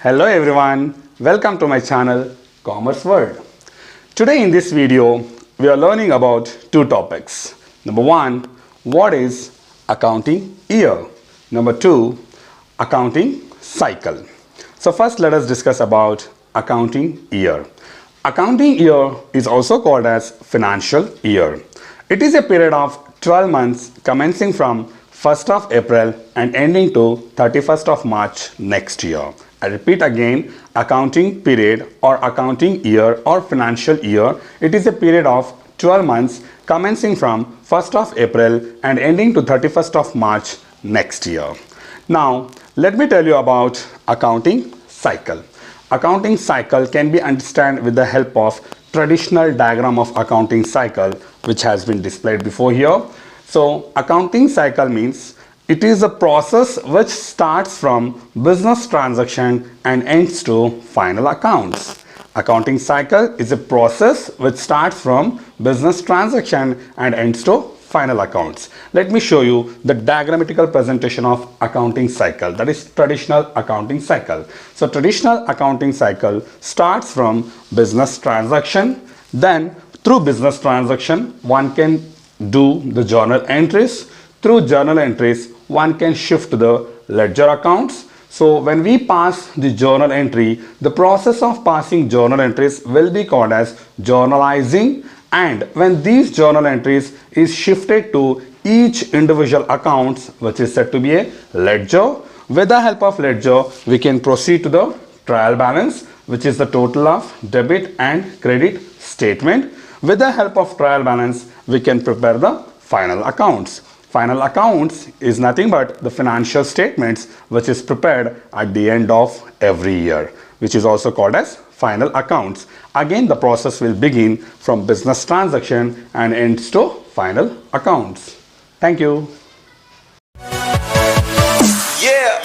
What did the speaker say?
Hello everyone, welcome to my channel Commerce World. Today in this video, we are learning about two topics. Number one, what is accounting year? Number two, accounting cycle. So first let us discuss about accounting year. Accounting year is also called as financial year. It is a period of 12 months commencing from 1st of April and ending to 31st of March next year. I repeat again, accounting period or accounting year or financial year, it is a period of 12 months commencing from 1st of April and ending to 31st of March next year. Now, let me tell you about accounting cycle. Accounting cycle can be understood with the help of traditional diagram of accounting cycle which has been displayed before here. So, accounting cycle means it is a process which starts from business transaction and ends to final accounts. Accounting cycle is a process which starts from business transaction and ends to final accounts. Let me show you the diagrammatical presentation of accounting cycle, that is traditional accounting cycle. So traditional accounting cycle starts from business transaction, then through business transaction one can do the journal entries. Through journal entries, one can shift to the ledger accounts. So when we pass the journal entry, the process of passing journal entries will be called as journalizing, and when these journal entries is shifted to each individual accounts, which is said to be a ledger. With the help of ledger, we can proceed to the trial balance, which is the total of debit and credit statement. With the help of trial balance, we can prepare the final accounts. Final accounts is nothing but the financial statements which is prepared at the end of every year, which is also called as final accounts. Again, the process will begin from business transaction and ends to final accounts. Thank you. Yeah.